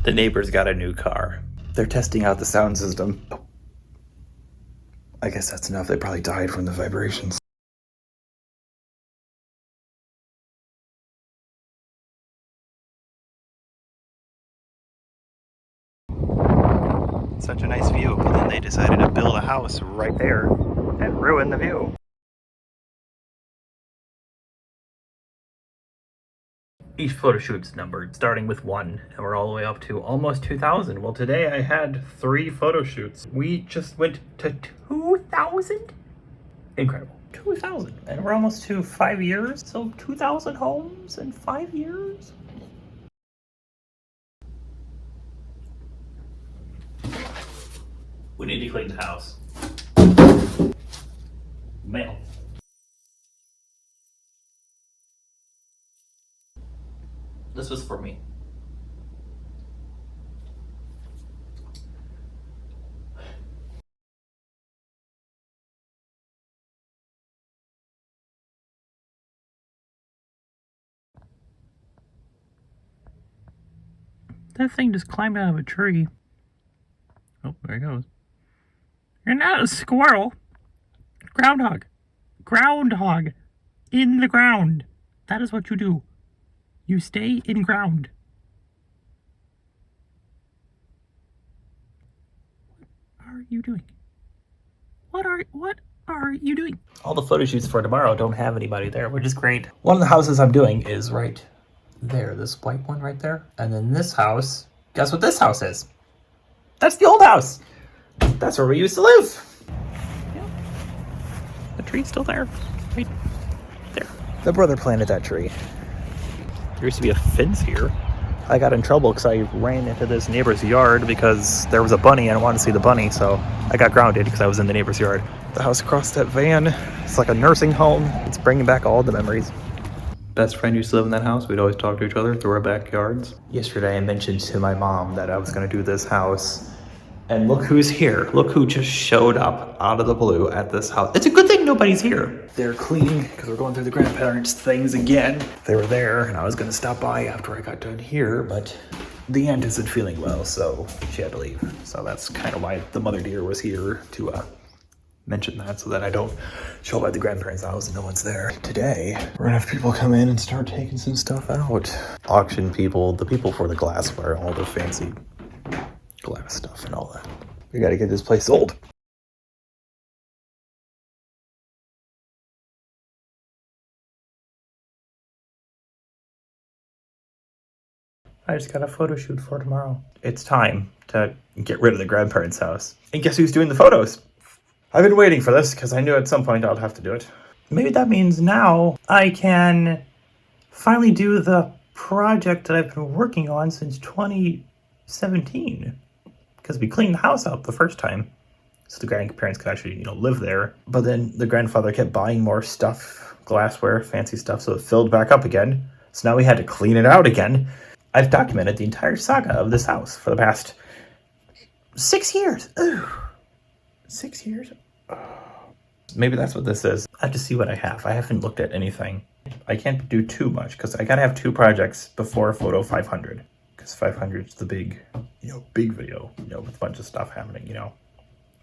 The neighbors got a new car. They're testing out the sound system. Oh. I guess that's enough. They probably died from the vibrations. Such a nice view, but then they decided to build a house right there and ruin the view. Each photo shoot's numbered, starting with 1, and we're all the way up to almost 2,000. Well, today I had 3 photo shoots. We just went to 2,000? Incredible. 2,000. And we're almost to 5 years, so 2,000 homes in 5 years? We need to clean the house. Mail. This was for me. That thing just climbed out of a tree. Oh, there he goes. You're not a squirrel. Groundhog. Groundhog. In the ground. That is what you do. You stay in ground. What are you doing? What are you doing? All the photo shoots for tomorrow don't have anybody there, which is great. One of the houses I'm doing is right there, this white one right there. And then this house, guess what this house is? That's the old house. That's where we used to live. Yeah. The tree's still there, right there. The brother planted that tree. There used to be a fence here. I got in trouble because I ran into this neighbor's yard because there was a bunny and I wanted to see the bunny, so I got grounded because I was in the neighbor's yard. The house across that van, it's like a nursing home. It's bringing back all the memories. Best friend used to live in that house. We'd always talk to each other through our backyards. Yesterday I mentioned to my mom that I was going to do this house. And look who's here. Look who just showed up out of the blue at this house. It's a good thing nobody's here. They're cleaning because we're going through the grandparents things again. They were there and I was going to stop by after I got done here, but the aunt isn't feeling well, so she had to leave. So that's kind of why the mother deer was here to mention that, so that I don't show up at the grandparents' house and no one's there. Today, we're gonna have people come in and start taking some stuff out. Auction people, the people for the glassware, all the fancy glass stuff and all that. We gotta get this place sold. I just got a photo shoot for tomorrow. It's time to get rid of the grandparents' house. And guess who's doing the photos? I've been waiting for this because I knew at some point I'd have to do it. Maybe that means now I can finally do the project that I've been working on since 2017. Because we cleaned the house out the first time, so the grandparents could actually, live there. But then the grandfather kept buying more stuff, glassware, fancy stuff, so it filled back up again. So now we had to clean it out again. I've documented the entire saga of this house for the past 6 years. Ugh. 6 years? Oh. Maybe that's what this is. I have to see what I have. I haven't looked at anything. I can't do too much because I gotta have 2 projects before photo 500. Because 500 is the big, big video, with a bunch of stuff happening,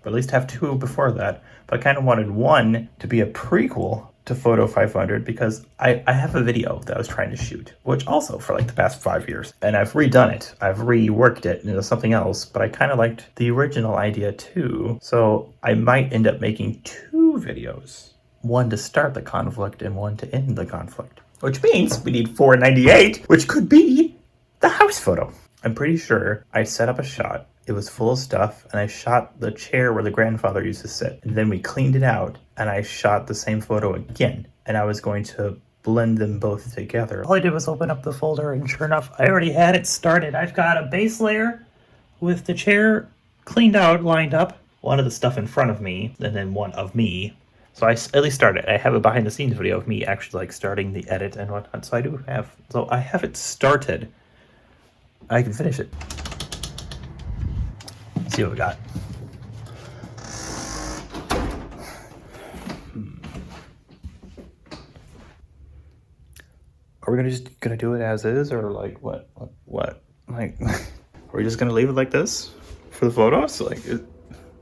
But at least have 2 before that. But I kind of wanted one to be a prequel to photo 500 because I have a video that I was trying to shoot, which also for like the past 5 years. And I've redone it. I've reworked it into something else, but I kind of liked the original idea too. So I might end up making 2 videos. One to start the conflict and one to end the conflict. Which means we need 498, which could be the house photo. I'm pretty sure I set up a shot. It was full of stuff, and I shot the chair where the grandfather used to sit. And then we cleaned it out, and I shot the same photo again. And I was going to blend them both together. All I did was open up the folder, and sure enough, I already had it started. I've got a base layer with the chair cleaned out, lined up. One of the stuff in front of me, and then one of me. So I at least started. I have a behind-the-scenes video of me actually starting the edit and whatnot. So I have it started. I can finish it. Let's see what we got. Are we just gonna do it as is, or like what? Like, Are we just gonna leave it like this for the photos? Like, is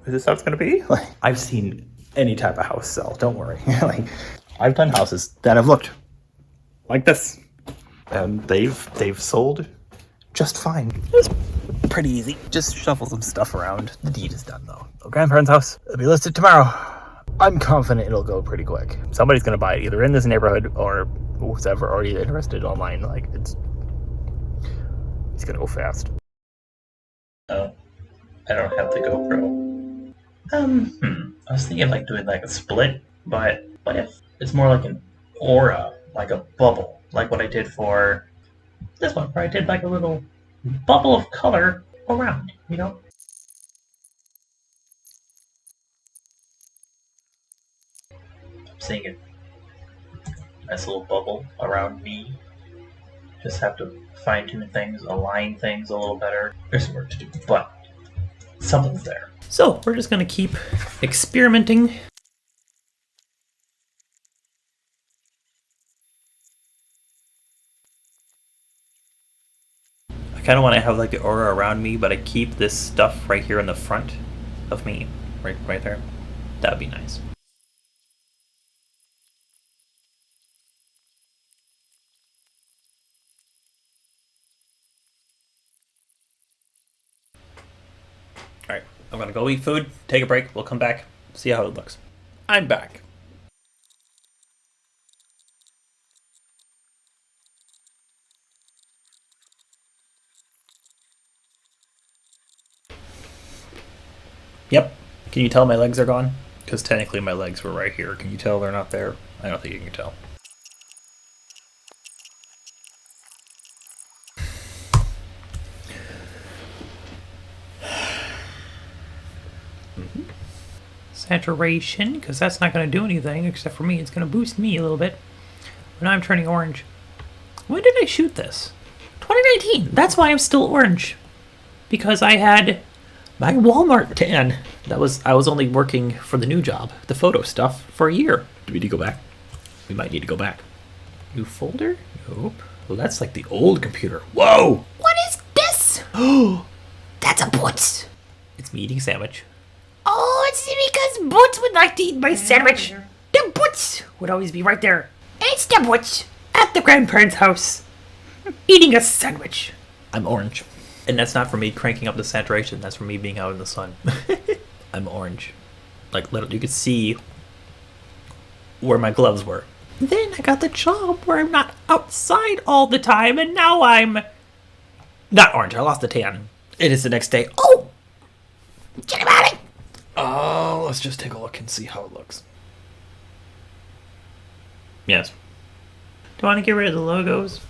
this how it's gonna be? Like, I've seen any type of house sell. Don't worry. Like, I've done houses that have looked like this, and they've sold just fine. It's pretty easy. Just shuffle some stuff around. The deed is done though. The grandparents' house will be listed tomorrow. I'm confident it'll go pretty quick. Somebody's gonna buy it either in this neighborhood or who's ever already interested online. Like, it's gonna go fast. Oh, I don't have the GoPro. I was thinking of like doing like a split, but what if it's more like an aura, like a bubble, like what I did for this one, where I did like a little bubble of color around, you know? I'm seeing it. Nice little bubble around me. Just have to fine tune things, align things a little better. There's some work to do, but something's there. So we're just gonna keep experimenting. I kind of want to have like the aura around me, but I keep this stuff right here in the front of me, right there. That'd be nice. Alright, I'm gonna go eat food, take a break, we'll come back, see how it looks. I'm back. Yep. Can you tell my legs are gone? Because technically my legs were right here. Can you tell they're not there? I don't think you can tell. Saturation, because that's not going to do anything except for me. It's going to boost me a little bit. But now I'm turning orange. When did I shoot this? 2019. That's why I'm still orange. Because I had my Walmart tan. I was only working for the new job, the photo stuff, for a year. Do we need to go back? We might need to go back. New folder? Nope. Well, that's like the old computer. Whoa! What is this? Oh, that's a Boots. It's me eating a sandwich. Oh, it's because Boots would like to eat my sandwich. The Boots would always be right there. It's the Boots at the grandparents' house, eating a sandwich. I'm orange. And that's not for me cranking up the saturation. That's for me being out in the sun. I'm orange. Like, literally, you could see where my gloves were. Then I got the job where I'm not outside all the time, and now I'm not orange. I lost the tan. It is the next day. Oh! Get him out of it! Oh, let's just take a look and see how it looks. Yes. Do I want to get rid of the logos?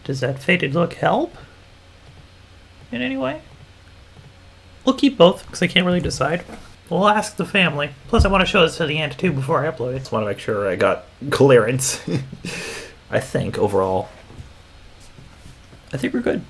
Does that faded look help in any way? We'll keep both, because I can't really decide. We'll ask the family. Plus, I want to show this to the aunt, too, before I upload it. Just want to make sure I got clearance. I think, overall. I think we're good.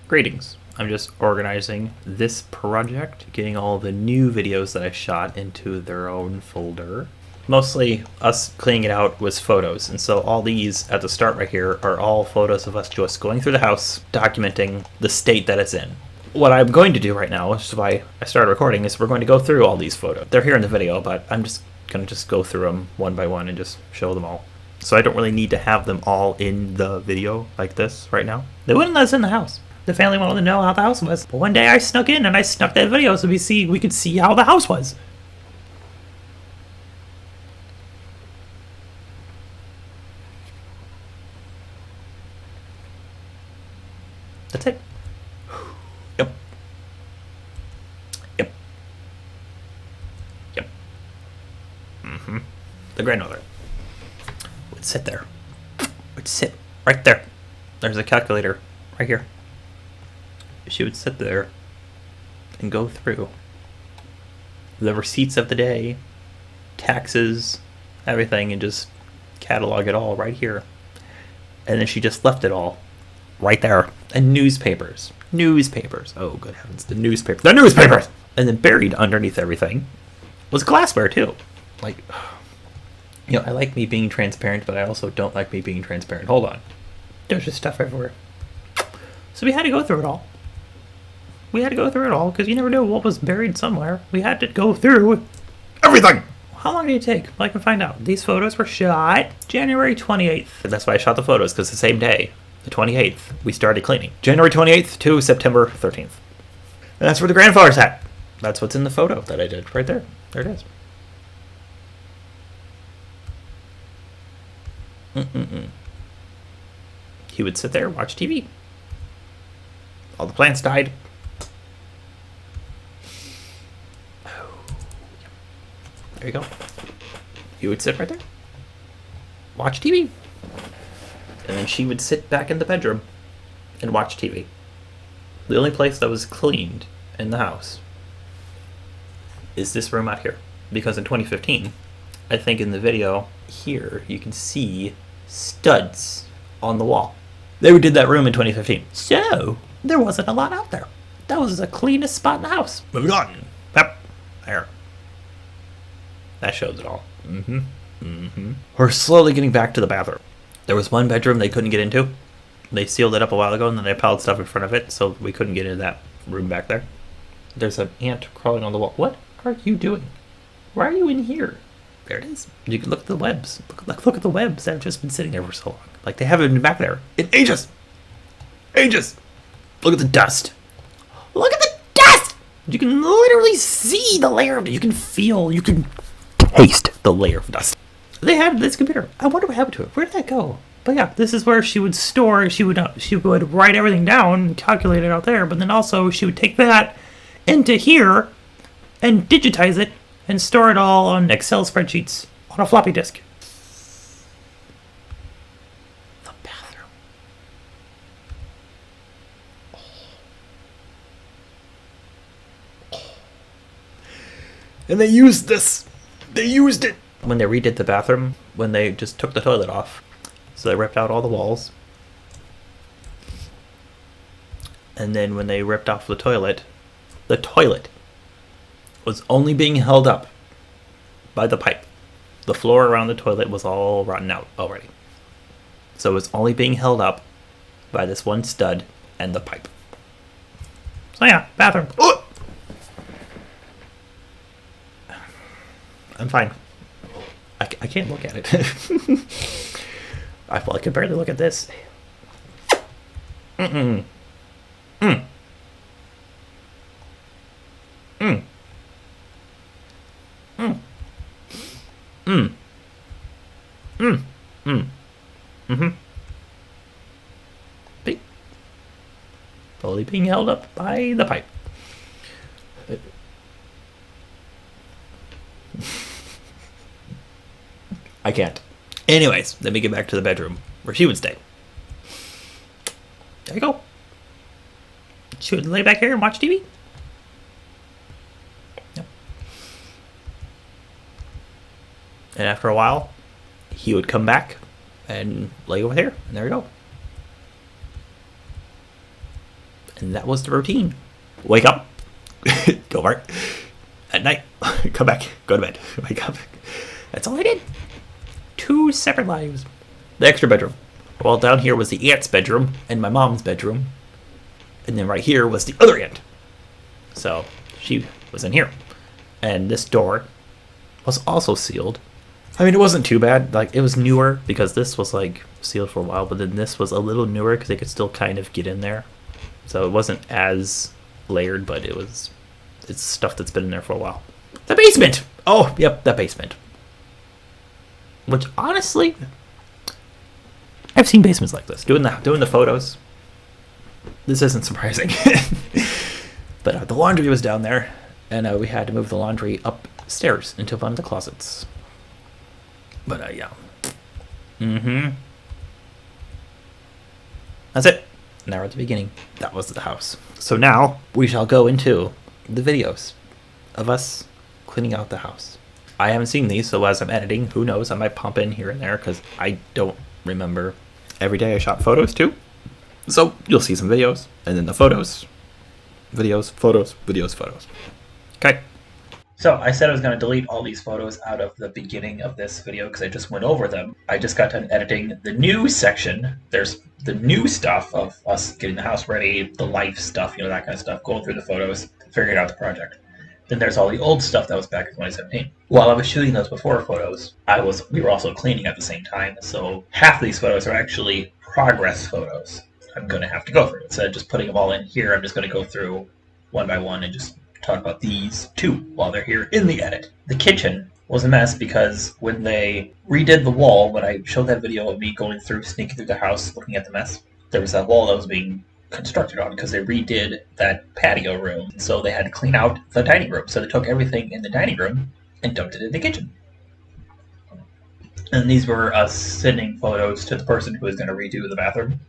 Greetings. I'm just organizing this project, getting all the new videos that I shot into their own folder. Mostly us cleaning it out was photos, and so all these at the start right here are all photos of us just going through the house, documenting the state that it's in. What I'm going to do right now, which is why I started recording, is we're going to go through all these photos. They're here in the video, but I'm just going to go through them one by one and just show them all. So I don't really need to have them all in the video like this right now. They wouldn't let us in the house. The family wanted to know how the house was. But one day I snuck in and I snuck that video so we could see how the house was. That's it. Yep. Yep. Yep. Mm-hmm. The grandmother would sit there. Would sit right there. There's a calculator right here. She would sit there and go through the receipts of the day, taxes, everything, and just catalog it all right here. And then she just left it all right there. And newspapers. Newspapers. Oh, good heavens. The newspapers. The newspapers! And then buried underneath everything was glassware, too. Like, I like me being transparent, but I also don't like me being transparent. Hold on. There's just stuff everywhere. So we had to go through it all. We had to go through it all, because you never know what was buried somewhere. We had to go through everything! How long did it take? Well, I can find out. These photos were shot January 28th. That's why I shot the photos, because the same day, the 28th, we started cleaning. January 28th to September 13th. And that's where the grandfather's at. That's what's in the photo that I did right there. There it is. He would sit there, watch TV. All the plants died. There you go. He would sit right there, watch TV. And then she would sit back in the bedroom and watch TV. The only place that was cleaned in the house is this room out here. Because in 2015, I think in the video here, you can see studs on the wall. They redid that room in 2015. So, there wasn't a lot out there. That was the cleanest spot in the house. Moving on. Yep. There. That shows it all. We're slowly getting back to the bathroom. There was one bedroom they couldn't get into. They sealed it up a while ago, and then they piled stuff in front of it, so we couldn't get into that room back there. There's an ant crawling on the wall. What are you doing? Why are you in here? There it is. You can look at the webs. Look at the webs that have just been sitting there for so long. Like, they haven't been back there in ages. Ages. Look at the dust. Look at the dust! You can literally see the layer of it. You can feel, you can taste the layer of dust. They had this computer. I wonder what happened to it. Where did that go? But yeah, this is where she would store, she would write everything down and calculate it out there, but then also she would take that into here and digitize it and store it all on Excel spreadsheets on a floppy disk. The bathroom. And they used this. They used it. When they redid the bathroom, when they just took the toilet off, so they ripped out all the walls. And then when they ripped off the toilet was only being held up by the pipe. The floor around the toilet was all rotten out already. So it was only being held up by this one stud and the pipe. So yeah, bathroom. Oh! I'm fine. I can't look at it. I can barely look at this. Mm-mm. Mm. Mm. Mm. Mm. Mm. Mm. Mm-hmm. Fully being held up by the pipe. I can't. Anyways, let me get back to the bedroom where she would stay. There you go. She would lay back here and watch TV. Yep. And after a while, he would come back and lay over here. And there you go. And that was the routine. Wake up. Go work. At night. Come back. Go to bed. Wake up. That's all I did. 2 separate lives. The extra bedroom. Well, down here was the aunt's bedroom and my mom's bedroom. And then right here was the other aunt. So she was in here. And this door was also sealed. I mean, it wasn't too bad. Like, it was newer because this was like sealed for a while, but then this was a little newer because they could still kind of get in there. So it wasn't as layered, but it's stuff that's been in there for a while. The basement! Oh, yep, the basement. Which, honestly, I've seen basements like this. Doing the photos, this isn't surprising. But the laundry was down there, and we had to move the laundry upstairs into one of the closets. But, yeah. That's it. Now we're at the beginning. That was the house. So now, we shall go into the videos of us cleaning out the house. I haven't seen these, so as I'm editing, who knows, I might pump in here and there, because I don't remember. Every day I shot photos, too. So you'll see some videos, and then the photos. Videos, photos, videos, photos. Okay. So I said I was going to delete all these photos out of the beginning of this video because I just went over them. I just got done editing the new section. There's the new stuff of us getting the house ready, the life stuff, you know, that kind of stuff, going through the photos, figuring out the project. Then there's all the old stuff that was back in 2017. While I was shooting those before photos, we were also cleaning at the same time. So half of these photos are actually progress photos. I'm going to have to go through. Instead of just putting them all in here, I'm just going to go through one by one and just talk about these two while they're here in the edit. The kitchen was a mess because when they redid the wall, when I showed that video of me going through, sneaking through the house, looking at the mess, there was that wall that was being constructed on because they redid that patio room. So they had to clean out the dining room. So they took everything in the dining room and dumped it in the kitchen. And these were us sending photos to the person who was going to redo the bathroom,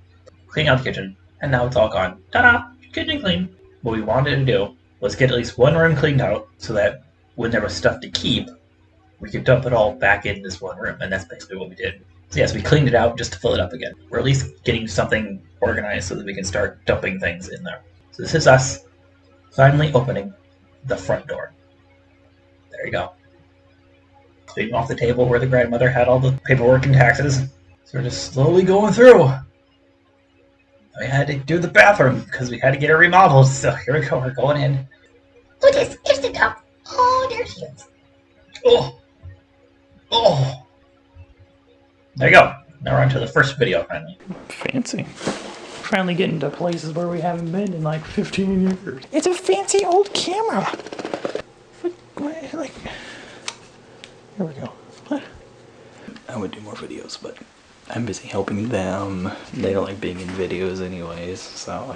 clean out the kitchen, and now it's all gone. Ta-da! Kitchen clean. What we wanted to do was get at least one room cleaned out so that when there was stuff to keep, we could dump it all back in this one room, and that's basically what we did. So yes, we cleaned it out just to fill it up again. We're at least getting something organized so that we can start dumping things in there. So this is us finally opening the front door. There you go. Cleaning off the table where the grandmother had all the paperwork and taxes. So we're just slowly going through. We had to do the bathroom because we had to get it remodeled. So here we go. We're going in. Look, here's the cup. Oh, there she is. Oh. Oh. There you go. Now we're on to the first video finally. Fancy. Finally getting to places where we haven't been in like 15 years. It's a fancy old camera. Like, here we go. What? I would do more videos, but I'm busy helping them. They don't like being in videos anyways, so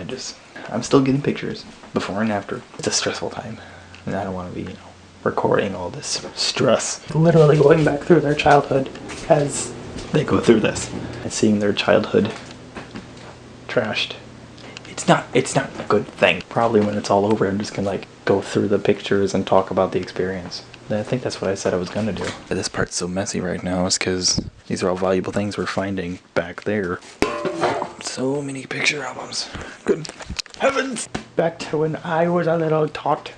I'm still getting pictures before and after. It's a stressful time, and I don't want to be, recording all this stress. Literally going back through their childhood as they go through this and seeing their childhood trashed. It's not a good thing. Probably when it's all over, I'm just gonna go through the pictures and talk about the experience. I think that's what I said I was gonna do. This part's so messy right now is because these are all valuable things we're finding back there. So many picture albums. Good heavens! Back to when I was a little tot.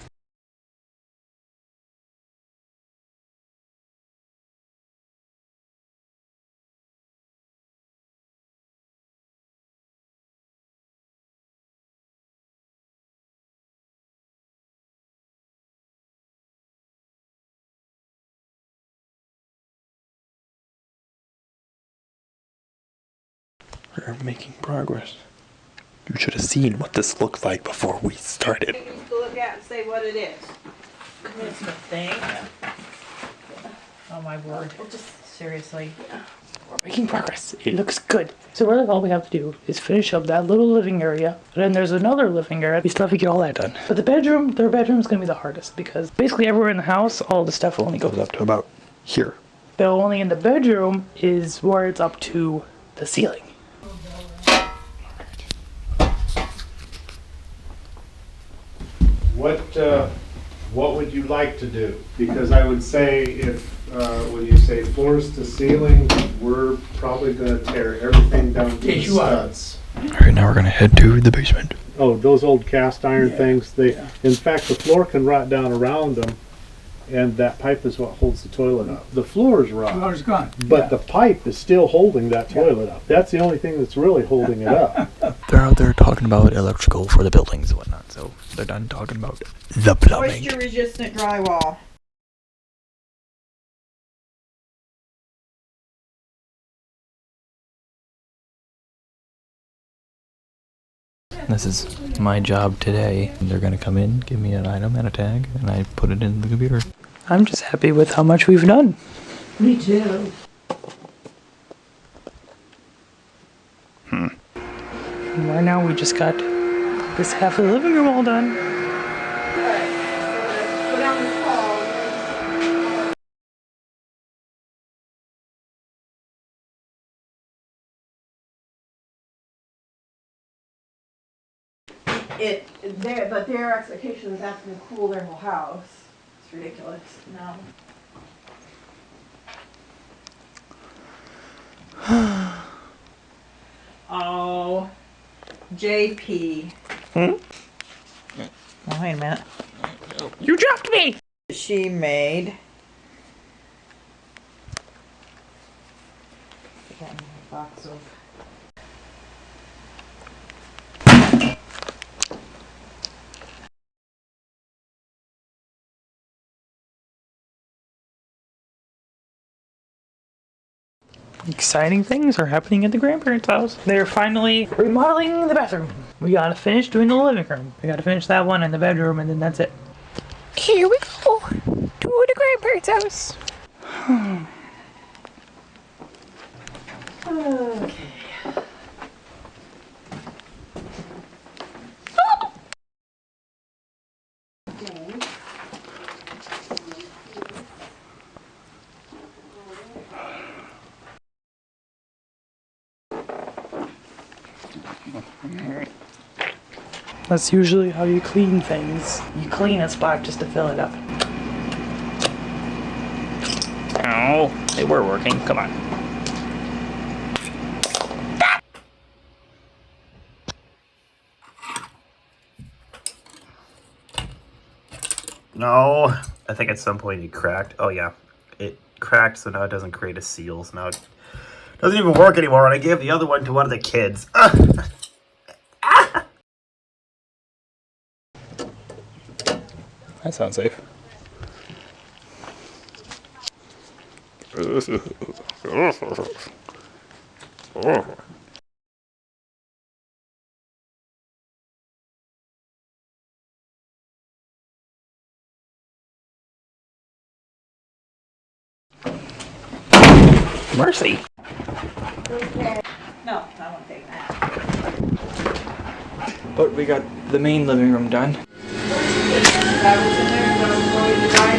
We're making progress. You should have seen what this looked like before we started. Things to look at and say what it is. It's a thing. Oh my word. Seriously. We're making progress. It looks good. So really all we have to do is finish up that little living area. And then there's another living area. We still have to get all that done. But their bedroom's gonna be the hardest because basically everywhere in the house, all the stuff only goes up to about here. But only in the bedroom is where it's up to the ceiling. What would you like to do? Because I would say if, when you say floors to ceiling, we're probably gonna tear everything down to the studs. Alright, now we're gonna head to the basement. Oh, those old cast iron things, in fact, the floor can rot down around them, and that pipe is what holds the toilet up. The floor is rot. The floor's gone. But the pipe is still holding that toilet up. That's the only thing that's really holding it up. They're out there talking about electrical for the buildings and whatnot, so they're done talking about the plumbing. Moisture resistant drywall. This is my job today. They're gonna come in, give me an item and a tag, and I put it in the computer. I'm just happy with how much we've done. Me too. And right now we just got this half of the living room all done. Go down this hall. But their expectation is that's going to cool their whole house. It's ridiculous. No. Oh. JP. Oh, wait a minute. You dropped me! She made. I got in a box of. Exciting things are happening at the grandparents' house. They're finally remodeling the bathroom. We gotta finish doing the living room. We gotta finish that one in the bedroom, and then that's it. Here we go to the grandparents' house. Okay. That's usually how you clean things. You clean a spot just to fill it up. Oh, they were working. Come on. No, I think at some point it cracked. Oh yeah, it cracked, so now it doesn't create a seal. So now it doesn't even work anymore. And I gave the other one to one of the kids. That sounds safe. Mercy. No, I won't take that. But we got the main living room done. That was in there, that was going to die.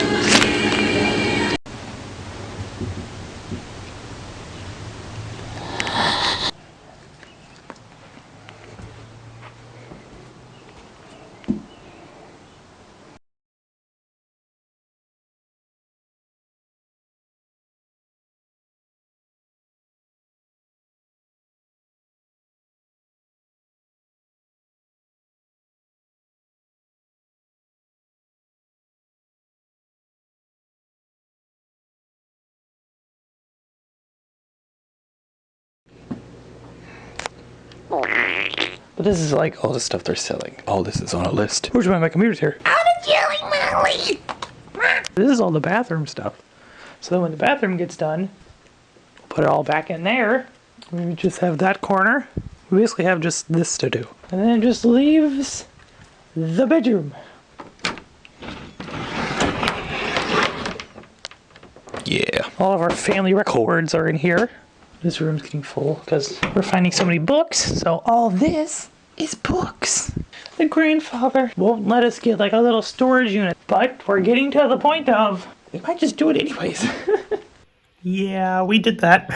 But this is like, All the stuff they're selling. All this is on a list. where's my computer's here? This is all the bathroom stuff. So then when the bathroom gets done, we'll put it all back in there. We just have that corner. We basically have just this to do. And then it just leaves the bedroom. Yeah. All of our family records are in here. This room's getting full because we're finding so many books. So all this is books. The grandfather won't let us get like a little storage unit, but we're getting to the point of we might just do it anyways. Yeah, we did that.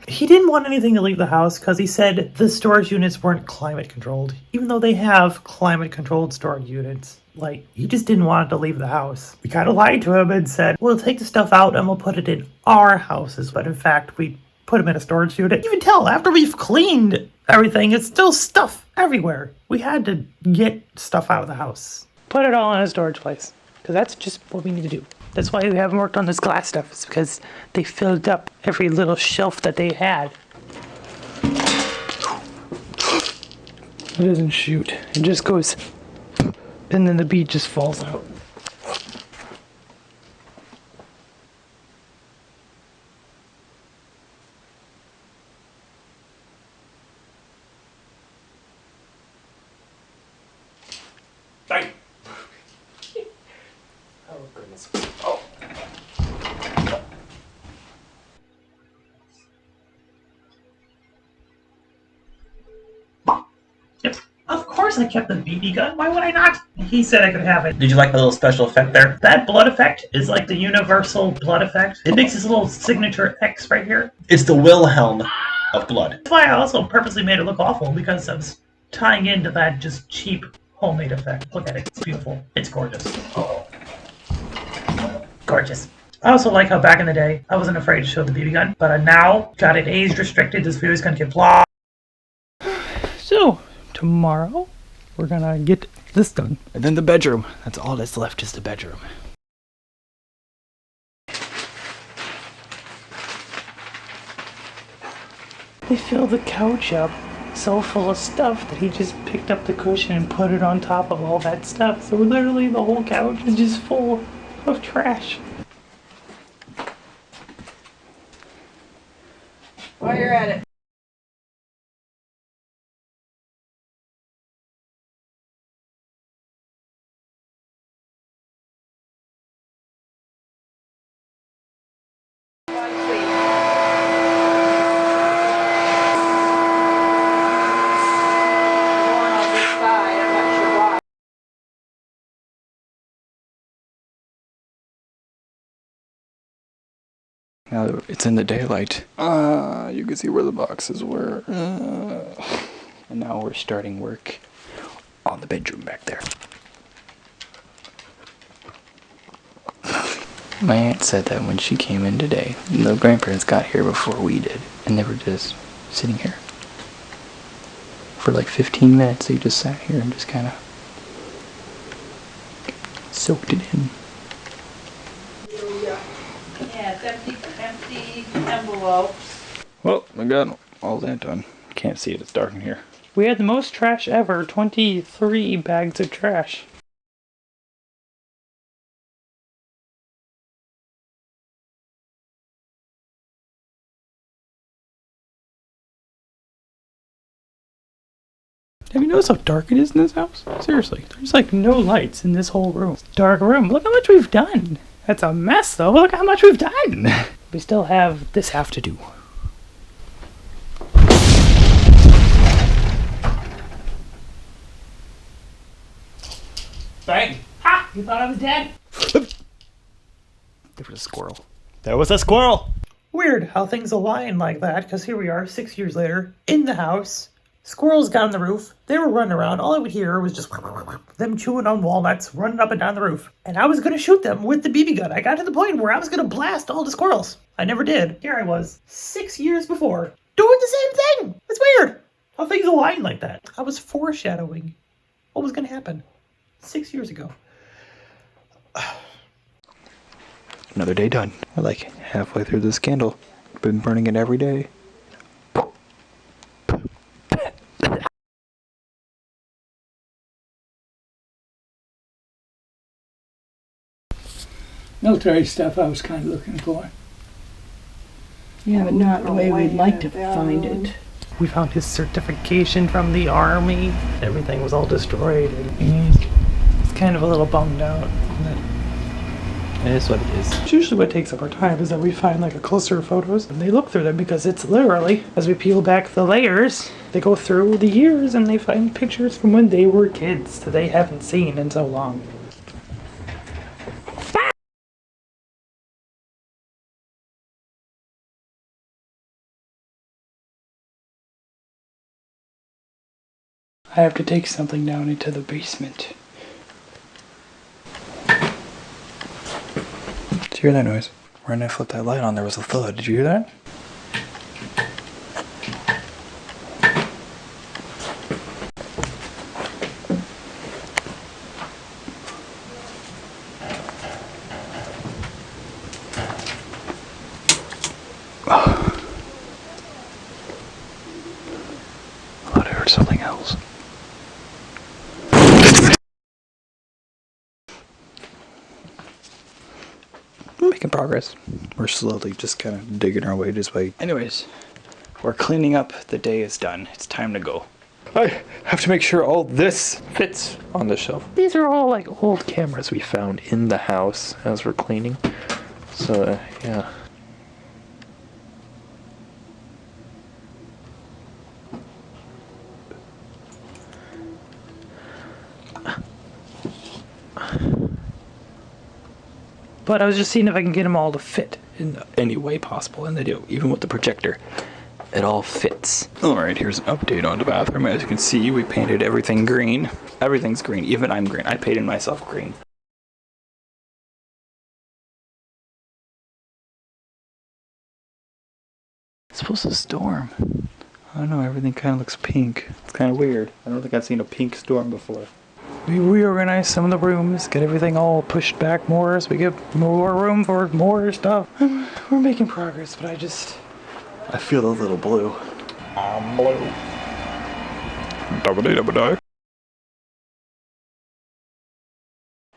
He didn't want anything to leave the house because he said the storage units weren't climate controlled, even though they have climate controlled storage units. Like, he just didn't want it to leave the house. We kind of lied to him and said, we'll take the stuff out and we'll put it in our houses. But in fact, we put him in a storage unit. You can tell after we've cleaned everything, it's still stuff everywhere. We had to get stuff out of the house. Put it all in a storage place, because that's just what we need to do. That's why we haven't worked on this glass stuff, is because they filled up every little shelf that they had. It doesn't shoot. It just goes, and then the bead just falls out. Sorry. Oh, goodness. Yep. Of course I kept the BB gun. Why would I not? He said I could have it. Did you like the little special effect there? That blood effect is like the universal blood effect. It makes this little signature X right here. It's the Wilhelm of blood. That's why I also purposely made it look awful, because I was tying into that just cheap homemade effect. Look at it. It's beautiful. It's gorgeous. Oh. Gorgeous. I also like how back in the day, I wasn't afraid to show the BB gun, but now got it age restricted. This video is going to get vlogged. So, tomorrow we're gonna get this done. And then the bedroom. That's all that's left is the bedroom. They filled the couch up so full of stuff that he just picked up the cushion and put it on top of all that stuff. So literally the whole couch is just full of trash. While you're at it. Now it's in the daylight. You can see where the boxes were. And now we're starting work on the bedroom back there. My aunt said that when she came in today, the grandparents got here before we did, and they were just sitting here. For like 15 minutes, they just sat here and just kind of soaked it in. Yeah, it's empty envelopes. Well, I got all that done. Can't see it, it's dark in here. We had the most trash ever, 23 bags of trash. Have you noticed how dark it is in this house? Seriously, there's like no lights in this whole room. It's a dark room. Look how much we've done. That's a mess though. Look how much we've done. We still have this half to do. Bang! Ha! You thought I was dead? There was a squirrel. There was a squirrel! Weird how things align like that, because here we are 6 years later, in the house. Squirrels got on the roof. They were running around. All I would hear was just them chewing on walnuts, running up and down the roof. And I was going to shoot them with the BB gun. I got to the point where I was going to blast all the squirrels. I never did. Here I was, 6 years before, doing the same thing. It's weird how things align like that. I was foreshadowing what was going to happen 6 years ago. Another day done. We're like halfway through this candle. Been burning it every day. Military stuff I was kind of looking for. Yeah, but not the way we'd like to find it. We found his certification from the army. Everything was all destroyed. And he's kind of a little bummed out. It is what it is. It's usually what takes up our time is that we find like a cluster of photos and they look through them because it's literally, as we peel back the layers, they go through the years and they find pictures from when they were kids that they haven't seen in so long. I have to take something down into the basement. Did you hear that noise? When I flipped that light on, there was a thud. Did you hear that? I thought I heard something else. We're making progress. We're slowly just kind of digging our way this way. Anyways, we're cleaning up. The day is done. It's time to go. I have to make sure all this fits on the shelf. These are all like old cameras we found in the house as we're cleaning. So, yeah. But I was just seeing if I can get them all to fit. In any way possible, and they do. Even with the projector, it all fits. Alright, here's an update on the bathroom. As you can see, we painted everything green. Everything's green. Even I'm green. I painted myself green. It's supposed to storm. I don't know, everything kind of looks pink. It's kind of weird. I don't think I've seen a pink storm before. We reorganized some of the rooms, get everything all pushed back more so we get more room for more stuff. We're making progress, but I feel a little blue. I'm blue.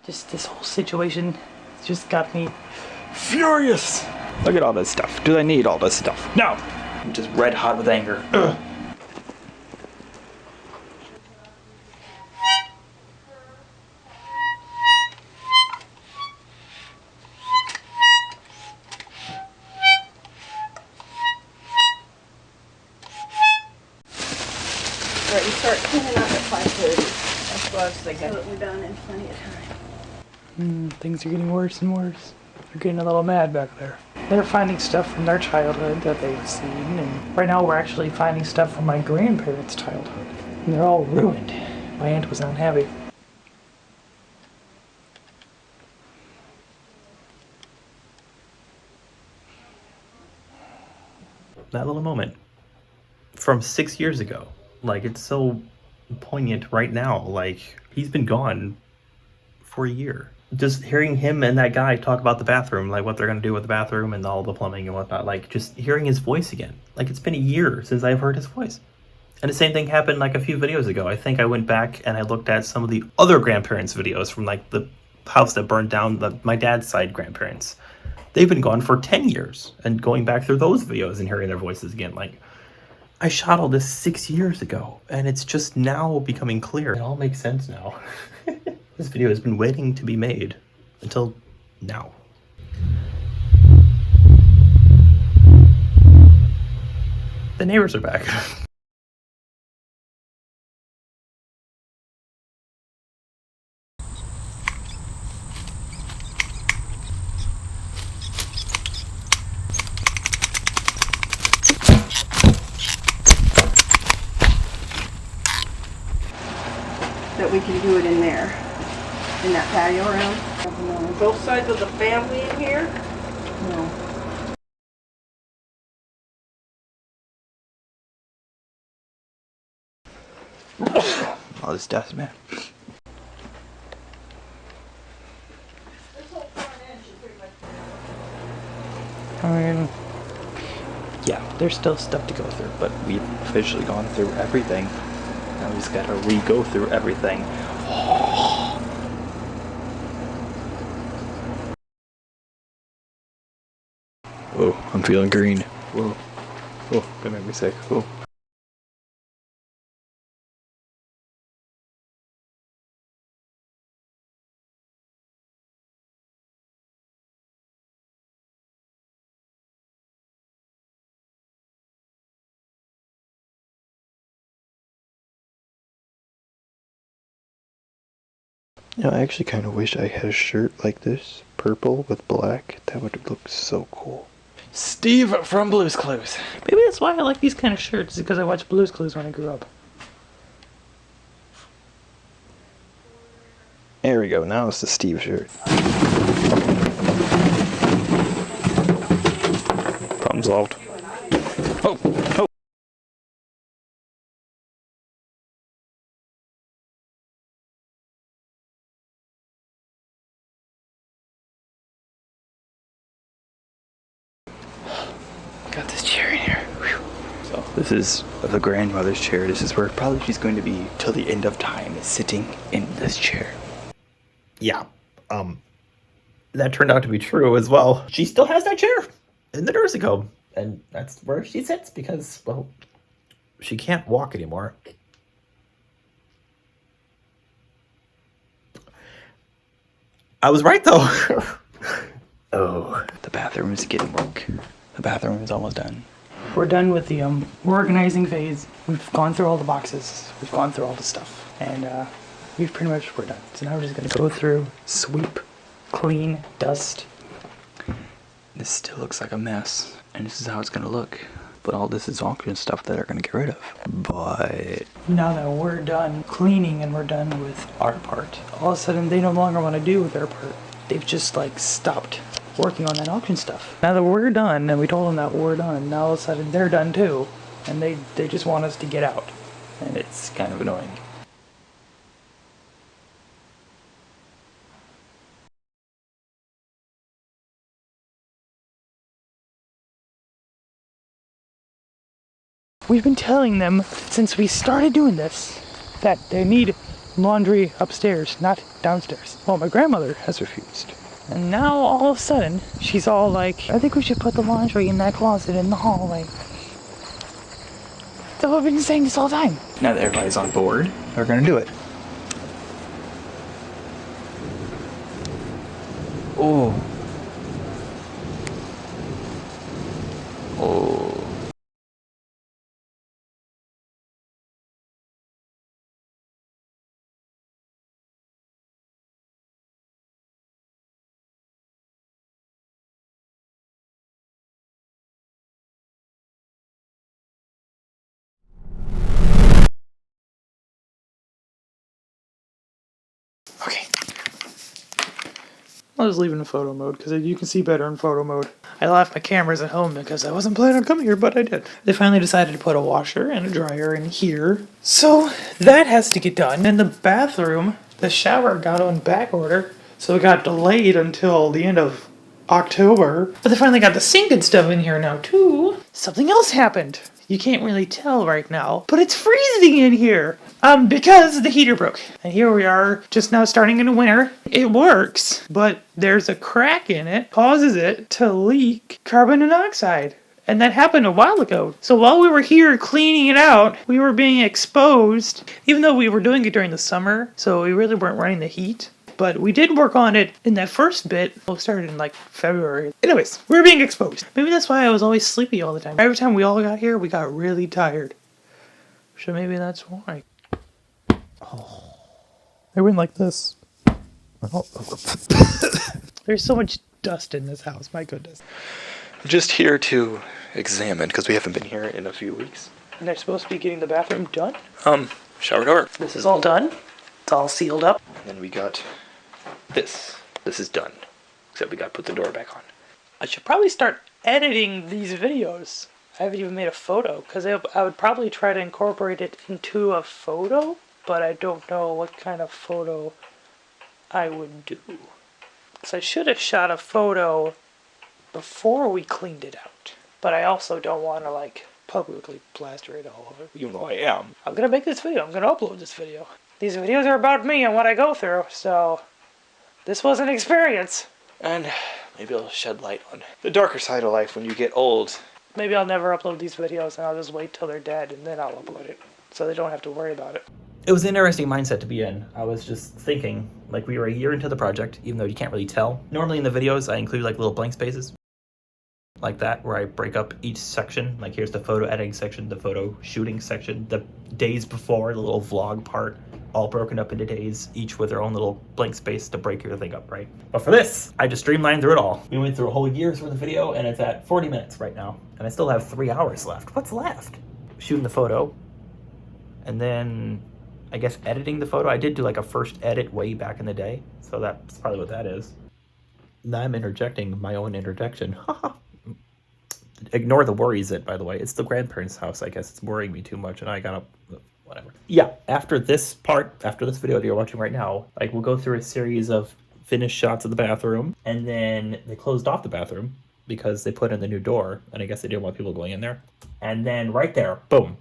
Just this whole situation just got me furious. Look at all this stuff. Do I need all this stuff? No! I'm just red hot with anger. Ugh. Right, you start cleaning up at 5:30. That's what I was So thinking. that we're done in plenty of time. Things are getting worse and worse. They're getting a little mad back there. They're finding stuff from their childhood that they've seen, and right now we're actually finding stuff from my grandparents' childhood. And they're all ruined. My aunt was not happy. That little moment from 6 years ago. Like, it's so poignant right now. Like, he's been gone for a year. Just hearing him and that guy talk about the bathroom, like what they're gonna do with the bathroom and all the plumbing and whatnot, like just hearing his voice again. Like, it's been a year since I've heard his voice. And the same thing happened like a few videos ago. I think I went back and I looked at some of the other grandparents' videos from like the house that burned down, my dad's side grandparents. They've been gone for 10 years, and going back through those videos and hearing their voices again, like, I shot all this 6 years ago, and it's just now becoming clear. It all makes sense now. This video has been waiting to be made until now. The neighbors are back. That we can do it in there, in that patio room. Both sides of the family in here? No. All this dust, man. I mean, Yeah, there's still stuff to go through, but we've officially gone through everything. Now we just gotta re-go through everything. Whoa, I'm feeling green. Whoa. Oh, that made me sick. Oh. You know, I actually kind of wish I had a shirt like this, purple with black. That would look so cool. Steve from Blue's Clues. maybe that's why I like these kind of shirts, because I watched Blue's Clues when I grew up. There we go. Now it's the Steve shirt. Problem solved. Oh, oh. Got this chair in here. Whew. So this is the grandmother's chair. This is where probably she's going to be till the end of time, is sitting in this chair. Yeah, that turned out to be true as well. She still has that chair in the nursing home, and that's where she sits because, well, she can't walk anymore. I was right, though. Oh. The bathroom is getting work. The bathroom is almost done. We're done with the organizing phase. We've gone through all the boxes. We've gone through all the stuff. And we're done. So now we're just going to go through, sweep, clean, dust. This still looks like a mess, and this is how it's gonna look. But all this is auction stuff that are gonna get rid of. But Now that we're done cleaning and we're done with our part, all of a sudden they no longer want to do their part. They've just like stopped working on that auction stuff. Now that we're done, and we told them that we're done, now all of a sudden they're done too. and they just want us to get out. And it's kind of annoying. We've been telling them since we started doing this that they need laundry upstairs, not downstairs. Well, my grandmother has refused. And now all of a sudden, she's all like, I think we should put the laundry in that closet in the hallway. So I've been saying this all the time. Now that everybody's on board, we're gonna do it. Oh. Oh. Okay. I was leaving in photo mode because you can see better in photo mode. I left my cameras at home because I wasn't planning on coming here, but I did. They finally decided to put a washer and a dryer in here. So that has to get done. In the bathroom, the shower got on back order, so it got delayed until the end of October. But they finally got the sink and stuff in here now too. Something else happened. You can't really tell right now, but it's freezing in here. Because the heater broke. And here we are, just now starting in the winter. It works, but there's a crack in it, causes it to leak carbon monoxide. And that happened a while ago. So while we were here cleaning it out, we were being exposed, even though we were doing it during the summer, so we really weren't running the heat. But we did work on it in that first bit. It started in like February. Anyways, we were being exposed. Maybe that's why I was always sleepy all the time. Every time we all got here, we got really tired. So maybe that's why. Oh. I went like this. Oh. There's so much dust in this house, my goodness. I'm just here to examine, because we haven't been here in a few weeks. And they're supposed to be getting the bathroom done? Shower door. This is all done. It's all sealed up. And then we got this. This is done. Except we gotta put the door back on. I should probably start editing these videos. I haven't even made a photo, because I would probably try to incorporate it into a photo, but I don't know what kind of photo I would do. Because I should have shot a photo before we cleaned it out. But I also don't want to, like, publicly plaster it all over. Even though I am. I'm going to make this video. I'm going to upload this video. These videos are about me and what I go through, so this was an experience. And maybe it'll shed light on the darker side of life when you get old. Maybe I'll never upload these videos and I'll just wait till they're dead and then I'll upload it. So they don't have to worry about it. It was an interesting mindset to be in. I was just thinking, like, we were a year into the project, even though you can't really tell. Normally in the videos, I include like little blank spaces like that, where I break up each section. Like, here's the photo editing section, the photo shooting section, the days before, the little vlog part, all broken up into days, each with their own little blank space to break your thing up, right? But for this, I just streamlined through it all. We went through a whole year's worth of video, and it's at 40 minutes right now. And I still have 3 hours left. What's left? Shooting the photo, and then I guess editing the photo. I did do like a first edit way back in the day, so that's probably what that is. Now I'm interjecting my own interjection. Ignore the worries it, by the way. It's the grandparents' house. I guess it's worrying me too much, and I gotta... whatever. Yeah, after this part, after this video that you're watching right now, like, we'll go through a series of finished shots of the bathroom, and then they closed off the bathroom because they put in the new door, and I guess they didn't want people going in there. And then right there, boom,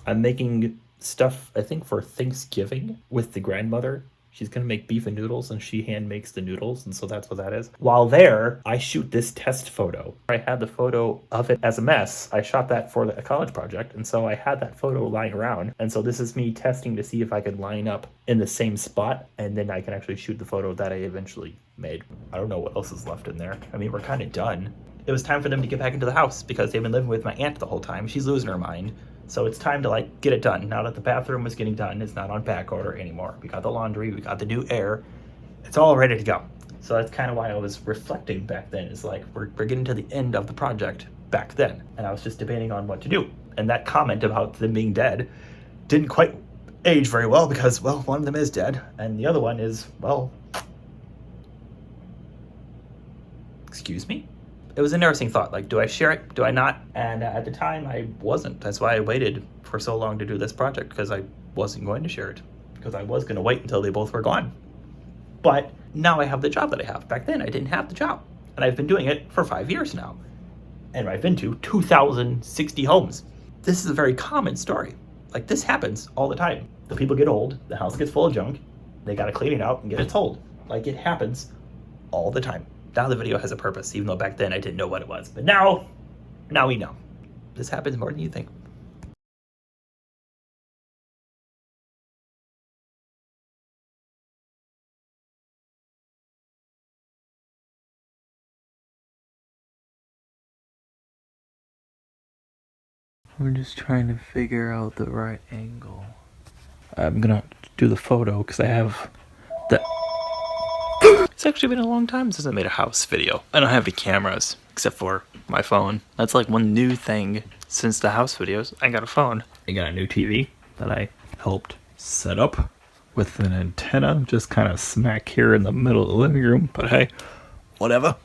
I'm making stuff, I think, for Thanksgiving with the grandmother. She's gonna make beef and noodles, and she hand makes the noodles, and so that's what that is. While there, I shoot this test photo. I had the photo of it as a mess. I shot that for a college project, and so I had that photo lying around. And so this is me testing to see if I could line up in the same spot, and then I can actually shoot the photo that I eventually made. I don't know what else is left in there. I mean, we're kind of done. It was time for them to get back into the house because they've been living with my aunt the whole time. She's losing her mind. So it's time to, like, get it done. Now that the bathroom is getting done, it's not on back order anymore. We got the laundry, we got the new air. It's all ready to go. So that's kind of why I was reflecting back then. Is like, we're getting to the end of the project back then. And I was just debating on what to do. And that comment about them being dead didn't quite age very well because, well, one of them is dead. And the other one is, well... Excuse me? it was an interesting thought. Like, do I share it? Do I not? And at the time, I wasn't. That's why I waited for so long to do this project, because I wasn't going to share it, because I was going to wait until they both were gone. But now I have the job that I have. Back then, I didn't have the job. And I've been doing it for 5 years now. And I've been to 2,060 homes. This is a very common story. Like, this happens all the time. The people get old, the house gets full of junk, they gotta clean it out and get it sold. Like, it happens all the time. Now the video has a purpose, even though back then I didn't know what it was. But now we know. This happens more than you think. I'm just trying to figure out the right angle. I'm gonna do the photo because I have the... It's actually been a long time since I made a house video. I don't have any cameras except for my phone. That's like one new thing since the house videos. I got a phone. I got a new TV that I helped set up with an antenna just kind of smack here in the middle of the living room. But hey, whatever.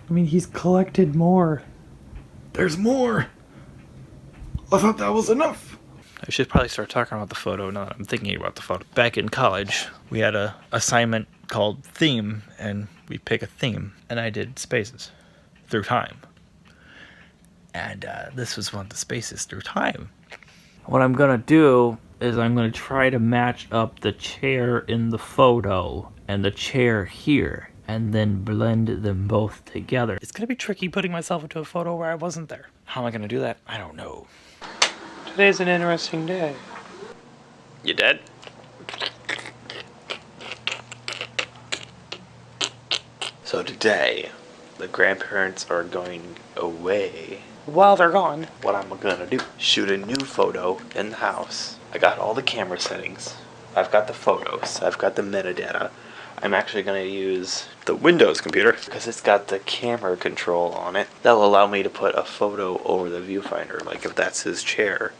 I mean, he's collected more. There's more. I thought that was enough. I should probably start talking about the photo now that I'm thinking about the photo. Back in college, we had a assignment called theme, and we pick a theme, and I did spaces through time. And this was one of the spaces through time. What I'm gonna do is I'm gonna try to match up the chair in the photo and the chair here, and then blend them both together. It's gonna be tricky putting myself into a photo where I wasn't there. How am I gonna do that? I don't know. Today's an interesting day. You dead? So today, the grandparents are going away. While they're gone. What I'm gonna do, shoot a new photo in the house. I got all the camera settings. I've got the photos. I've got the metadata. I'm actually going to use the Windows computer because it's got the camera control on it. That'll allow me to put a photo over the viewfinder. Like if that's his chair,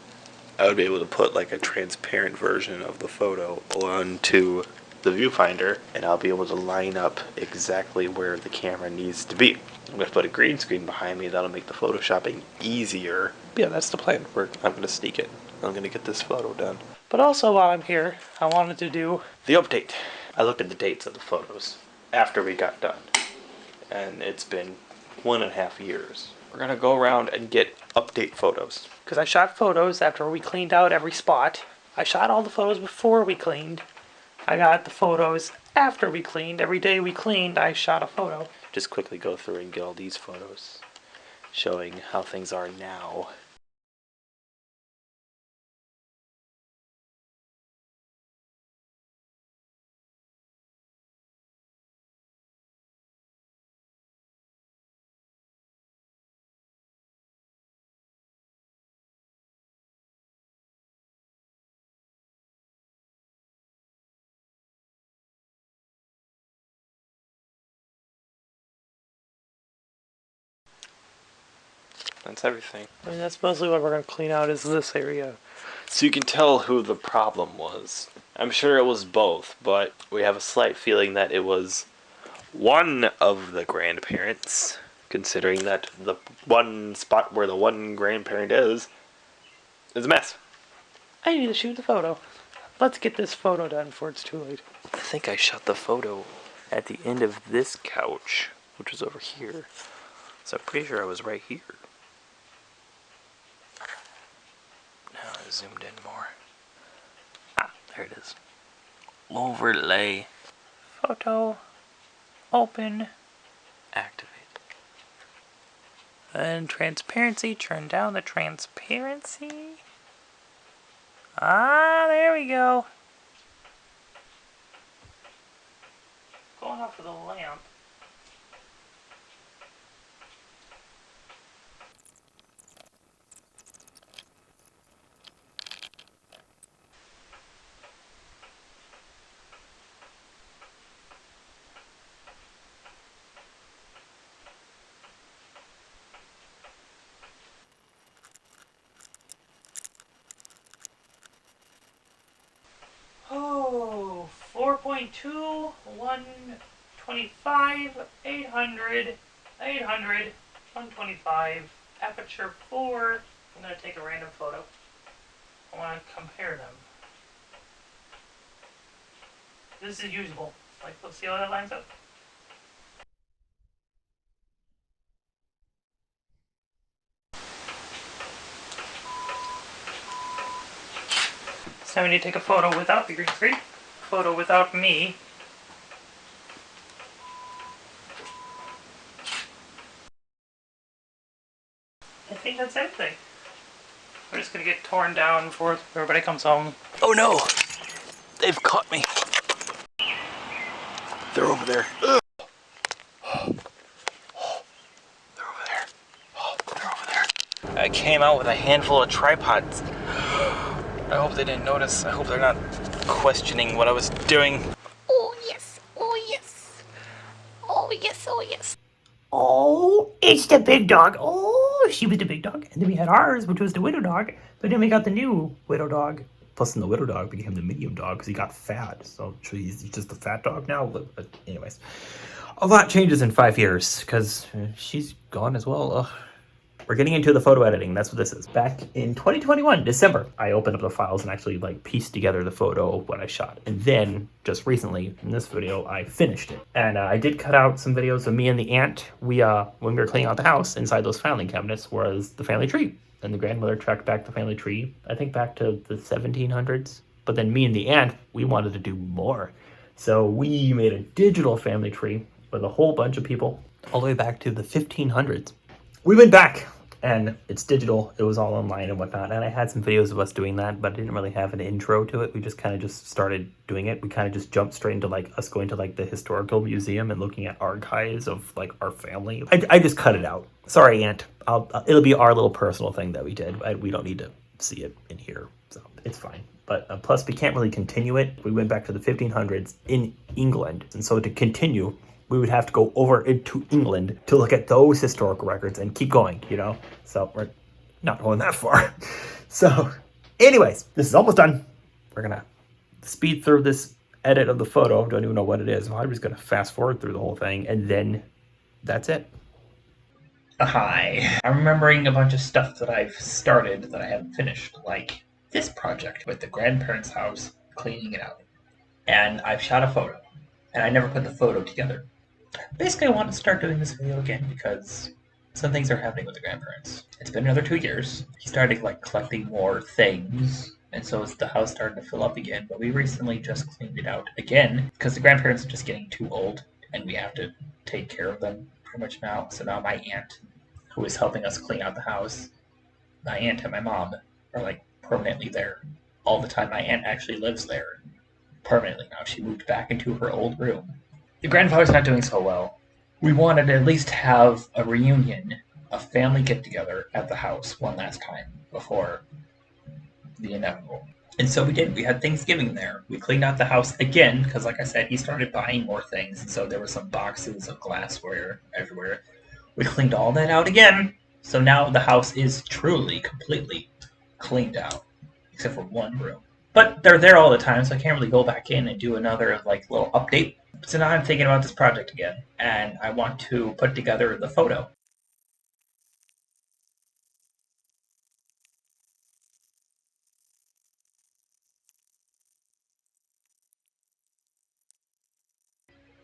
I would be able to put like a transparent version of the photo onto the viewfinder, and I'll be able to line up exactly where the camera needs to be. I'm going to put a green screen behind me. That'll make the photoshopping easier. Yeah, that's the plan. I'm going to sneak it. I'm going to get this photo done. But also while I'm here, I wanted to do the update. I looked at the dates of the photos after we got done, and it's been 1.5 years. We're gonna go around and get update photos. because I shot photos after we cleaned out every spot. I shot all the photos before we cleaned. I got the photos after we cleaned. Every day we cleaned, I shot a photo. Just quickly go through and get all these photos showing how things are now. That's everything. I mean, that's mostly what we're going to clean out is this area. So you can tell who the problem was. I'm sure it was both, but we have a slight feeling that it was one of the grandparents, considering that the one spot where the one grandparent is a mess. I need to shoot the photo. Let's get this photo done before it's too late. I think I shot the photo at the end of this couch, which was over here. So I'm pretty sure I was right here. Now I zoomed in more. Ah, there it is. Overlay. Photo. Open. Activate. And transparency. Turn down the transparency. Ah, there we go. Going off for the lamp. Oh. 0.2, 125, 800, 800, 125, aperture 4. I'm going to take a random photo. I want to compare them. This is usable. Like, let's see how that lines up. So we need to take a photo without the green screen. Photo without me. I think that's everything. We're just gonna get torn down before everybody comes home. Oh no! They've caught me. They're over there. They're over there. They're over there. I came out with a handful of tripods. I hope they didn't notice. I hope they're not questioning what I was doing. Oh yes, oh yes. Oh yes, oh yes. Oh, it's the big dog. Oh, she was the big dog. And then we had ours, which was the widow dog. But then we got the new widow dog. Plus, then the widow dog became the medium dog because he got fat. So he's just the fat dog now. But anyways, a lot changes in 5 years because she's gone as well. Ugh. We're getting into the photo editing. That's what this is. Back in 2021, December, I opened up the files and actually like pieced together the photo of what I shot. And then just recently in this video, I finished it. And I did cut out some videos of me and the aunt. We when we were cleaning out the house, inside those filing cabinets was the family tree. And the grandmother tracked back the family tree, I think back to the 1700s. But then me and the aunt, we wanted to do more. So we made a digital family tree with a whole bunch of people all the way back to the 1500s. We went back. And it's digital, it was all online and whatnot, and I had some videos of us doing that, but I didn't really have an intro to it. We just kind of just started doing it. We kind of just jumped straight into like us going to like the historical museum and looking at archives of like our family. I just cut it out. Sorry, Aunt. It'll be our little personal thing that we did. We don't need to see it in here, so it's fine. But plus, we can't really continue it. We went back to the 1500s in England, and so to continue, we would have to go over into England to look at those historical records and keep going, you know? So we're not going that far. So anyways, this is almost done. We're gonna speed through this edit of the photo. Don't even know what it is. I'm just gonna fast forward through the whole thing and then that's it. Hi. I'm remembering a bunch of stuff that I've started that I haven't finished, like this project with the grandparents' house, cleaning it out. And I've shot a photo, and I never put the photo together. Basically, I want to start doing this video again because some things are happening with the grandparents. It's been another 2 years. He started like collecting more things, and so is the house starting to fill up again. But we recently just cleaned it out again because the grandparents are just getting too old, and we have to take care of them pretty much now. So now my aunt, who is helping us clean out the house, my aunt and my mom are like permanently there all the time. My aunt actually lives there permanently now. She moved back into her old room. The grandfather's not doing so well. We wanted to at least have a reunion, a family get-together at the house one last time before the inevitable. And so we did. We had Thanksgiving there. We cleaned out the house again because, like I said, he started buying more things. And so there were some boxes of glassware everywhere. We cleaned all that out again. So now the house is truly, completely cleaned out, except for one room. But they're there all the time, so I can't really go back in and do another like little update. So now I'm thinking about this project again, and I want to put together the photo.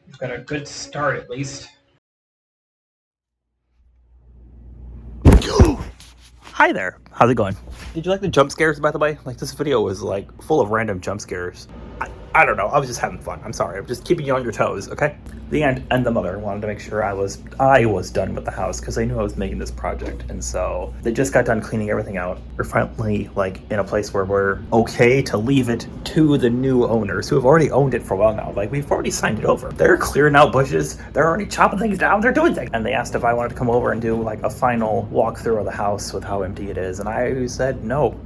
We've got a good start at least. Hi there, how's it going? Did you like the jump scares, by the way? Like, this video was like full of random jump scares. I don't know, I was just having fun. I'm sorry, I'm just keeping you on your toes, okay? The aunt and the mother wanted to make sure I was done with the house because they knew I was making this project. And so they just got done cleaning everything out. We're finally like in a place where we're okay to leave it to the new owners who have already owned it for a while now. Like, we've already signed it over. They're clearing out bushes. They're already chopping things down. They're doing things. And they asked if I wanted to come over and do like a final walkthrough of the house with how empty it is. And I said no.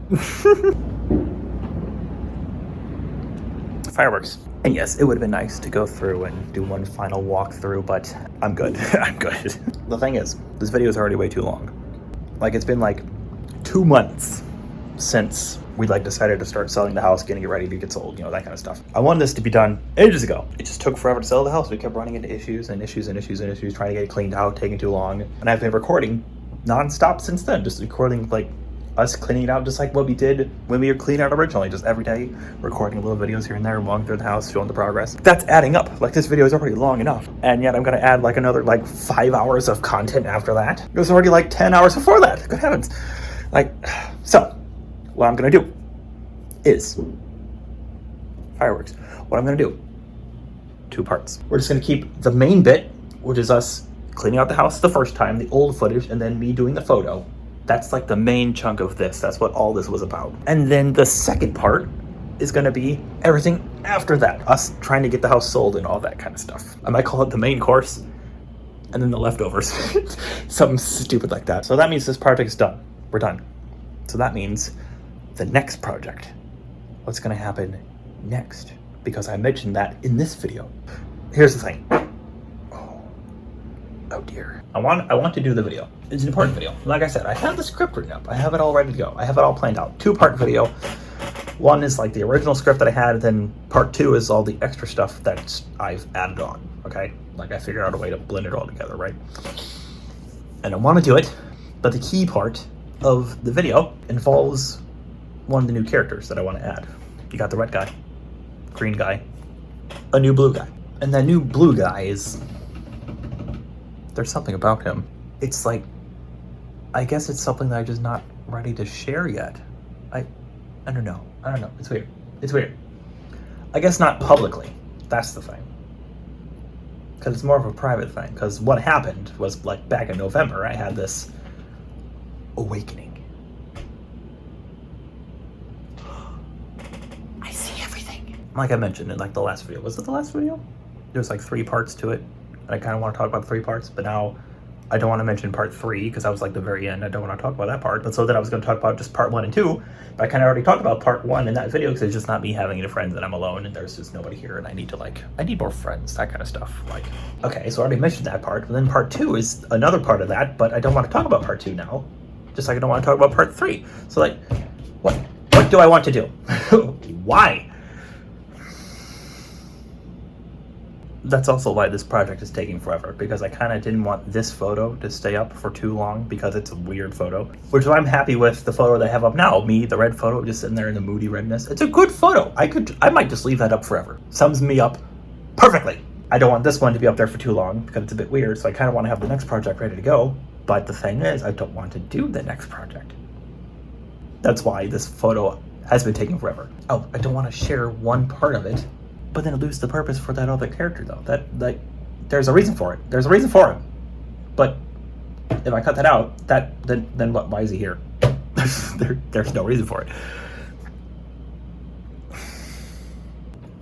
Fireworks. And yes, it would have been nice to go through and do one final walkthrough, but I'm good. I'm good. The thing is, this video is already way too long. Like, it's been like 2 months since we like decided to start selling the house, getting it ready to get sold, you know, that kind of stuff. I wanted this to be done ages ago. It just took forever to sell the house. We kept running into issues and issues and issues and issues, trying to get it cleaned out, taking too long. And I've been recording nonstop since then, just recording like us cleaning it out, just like what we did when we were cleaning out originally, just every day, recording little videos here and there, walking through the house, showing the progress. That's adding up. Like, this video is already long enough, and yet I'm gonna add like another like 5 hours of content after that. It was already like 10 hours before that. Good heavens. Like, so what I'm gonna do is fireworks. What I'm gonna do, 2 parts. We're just gonna keep the main bit, which is us cleaning out the house the first time, the old footage, and then me doing the photo. That's like the main chunk of this. That's what all this was about. And then the second part is gonna be everything after that. Us trying to get the house sold and all that kind of stuff. I might call it the main course and then the leftovers. Something stupid like that. So that means this project's done. We're done. So that means the next project. What's gonna happen next? Because I mentioned that in this video. Here's the thing. Oh dear. I want to do the video. It's an important video. Like I said, I have the script written up. I have it all ready to go. I have it all planned out. 2-part video. One is like the original script that I had, then part 2 is all the extra stuff that I've added on, okay? Like, I figured out a way to blend it all together, right? And I want to do it, but the key part of the video involves one of the new characters that I want to add. You got the red guy, green guy, a new blue guy. And that new blue guy is... there's something about him. It's like, I guess it's something that I'm just not ready to share yet. I don't know. It's weird. It's weird. I guess not publicly. That's the thing. Because it's more of a private thing. Because what happened was, like, back in November, I had this awakening. I see everything. Like I mentioned in, like, the last video. Was it the last video? There's, like, 3 parts to it. I kind of want to talk about the 3 parts, but now I don't want to mention part 3 because that was like the very end. I don't want to talk about that part. But so that I was going to talk about just part 1 and 2. But I kind of already talked about part 1 in that video because it's just not me having any friends and I'm alone and there's just nobody here and I need more friends, that kind of stuff. Like, okay, so I already mentioned that part. But then part 2 is another part of that, but I don't want to talk about part 2 now. Just like I don't want to talk about part 3. So like, what do I want to do? Why? That's also why this project is taking forever, because I kind of didn't want this photo to stay up for too long because it's a weird photo, which is why I'm happy with the photo that I have up now. Me, the red photo, just sitting there in the moody redness. It's a good photo. I might just leave that up forever. Sums me up perfectly. I don't want this one to be up there for too long because it's a bit weird, so I kind of want to have the next project ready to go. But the thing is, I don't want to do the next project. That's why this photo has been taking forever. Oh, I don't want to share one part of it, but then it loses the purpose for that other character, though. That, like, there's a reason for it. There's a reason for him. But if I cut that out, then what? Why is he here? There's no reason for it.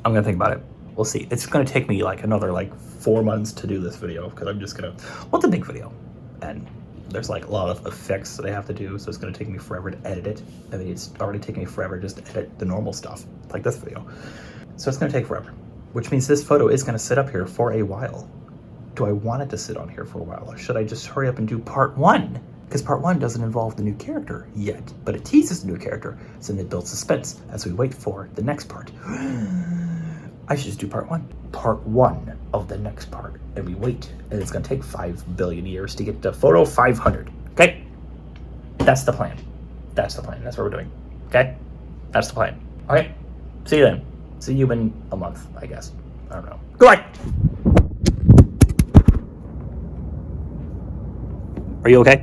I'm gonna think about it. We'll see. It's gonna take me like another 4 months to do this video because I'm just gonna. Well, it's a big video, and there's like a lot of effects that I have to do, so it's gonna take me forever to edit it. I mean, it's already taking me forever just to edit the normal stuff, like this video. So it's gonna take forever, which means this photo is gonna sit up here for a while. Do I want it to sit on here for a while, or should I just hurry up and do part 1? Because part 1 doesn't involve the new character yet, but it teases the new character, so then it builds suspense as we wait for the next part. I should just do part 1. Part 1 of the next part, and we wait, and it's gonna take 5 billion years to get to photo 500, okay? That's the plan. That's the plan, that's what we're doing, okay? That's the plan, okay? See you then. See you in a month, I guess. I don't know. Goodbye! Are you okay?